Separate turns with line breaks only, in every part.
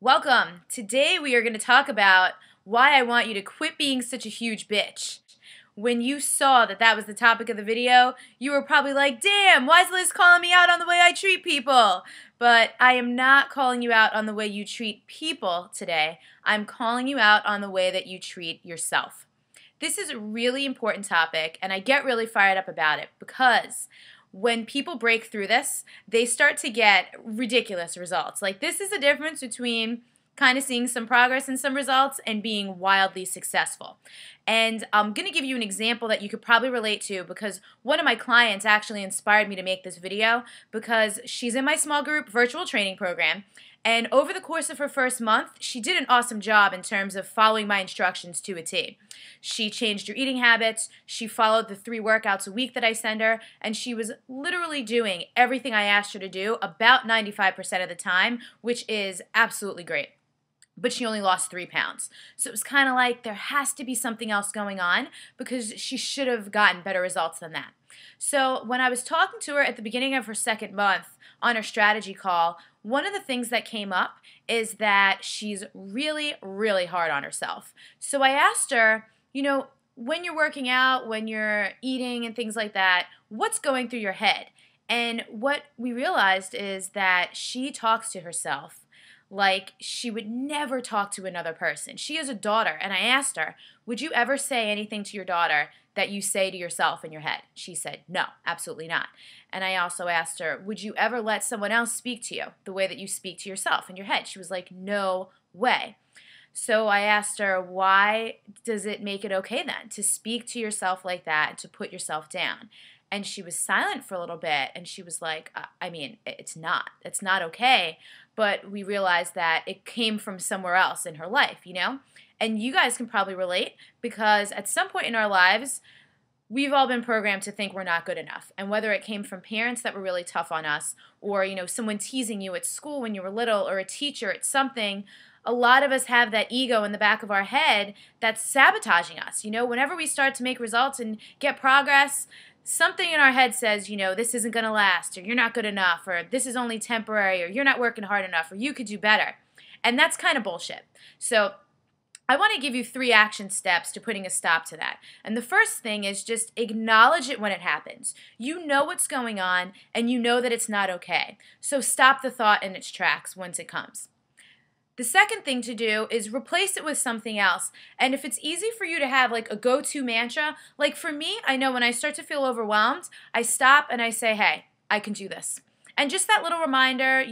Welcome. Today we are going to talk about why I want you to quit being such a huge bitch. When you saw that was the topic of the video, you were probably like, damn, why is Liz calling me out on the way I treat people? But I am not calling you out on the way you treat people today. I'm calling you out on the way that you treat yourself. This is a really important topic, and I get really fired up about it because when people break through this, they start to get ridiculous results. Like, this is the difference between kind of seeing some progress and some results and being wildly successful. And I'm going to give you an example that you could probably relate to because one of my clients actually inspired me to make this video because she's in my small group virtual training program. And over the course of her first month, she did an awesome job in terms of following my instructions to a T. She changed her eating habits, she followed the 3 workouts a week that I send her, and she was literally doing everything I asked her to do about 95% of the time, which is absolutely great. But she only lost 3 pounds. So it was kind of like there has to be something else going on because she should have gotten better results than that. So when I was talking to her at the beginning of her second month on her strategy call, one of the things that came up is that she's really, really hard on herself. So I asked her, when you're working out, when you're eating and things like that, what's going through your head? And what we realized is that she talks to herself like she would never talk to another person. She has a daughter, and I asked her, would you ever say anything to your daughter that you say to yourself in your head? She said, no, absolutely not. And I also asked her, would you ever let someone else speak to you the way that you speak to yourself in your head? She was like, no way. So I asked her, why does it make it okay then to speak to yourself like that and to put yourself down? And she was silent for a little bit, and she was like, it's not okay. But we realized that it came from somewhere else in her life, And you guys can probably relate because at some point in our lives, we've all been programmed to think we're not good enough. And whether it came from parents that were really tough on us or, someone teasing you at school when you were little or a teacher at something, a lot of us have that ego in the back of our head that's sabotaging us. Whenever we start to make results and get progress, something in our head says, this isn't going to last, or you're not good enough, or this is only temporary, or you're not working hard enough, or you could do better. And that's kind of bullshit. So I want to give you 3 action steps to putting a stop to that. And the first thing is just acknowledge it when it happens. You know what's going on, and you know that it's not okay. So stop the thought in its tracks once it comes. The second thing to do is replace it with something else. And if it's easy for you to have like a go-to mantra, like for me, I know when I start to feel overwhelmed, I stop and I say, hey, I can do this. And just that little reminder,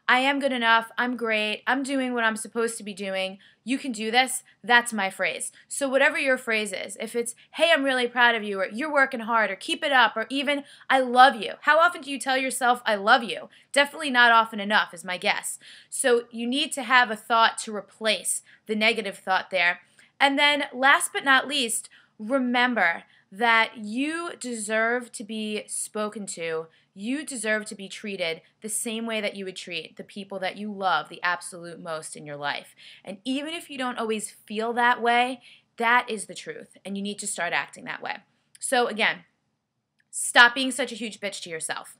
I am good enough, I'm great, I'm doing what I'm supposed to be doing, you can do this, that's my phrase. So whatever your phrase is, if it's, hey, I'm really proud of you, or you're working hard, or keep it up, or even, I love you. How often do you tell yourself, I love you? Definitely not often enough is my guess. So you need to have a thought to replace the negative thought there. And then last but not least, remember that you deserve to be spoken to. You deserve to be treated the same way that you would treat the people that you love the absolute most in your life. And even if you don't always feel that way, that is the truth, and you need to start acting that way. So again, stop being such a huge bitch to yourself.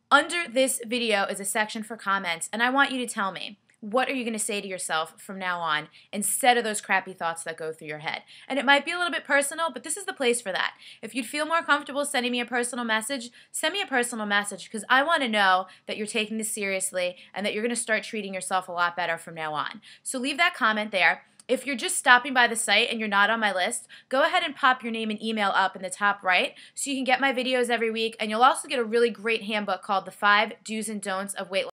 Under this video is a section for comments, and I want you to tell me, what are you going to say to yourself from now on instead of those crappy thoughts that go through your head? And it might be a little bit personal, but this is the place for that. If you'd feel more comfortable sending me a personal message, send me a personal message because I want to know that you're taking this seriously and that you're going to start treating yourself a lot better from now on. So leave that comment there. If you're just stopping by the site and you're not on my list, go ahead and pop your name and email up in the top right so you can get my videos every week, and you'll also get a really great handbook called The 5 Do's and Don'ts of Weight Loss.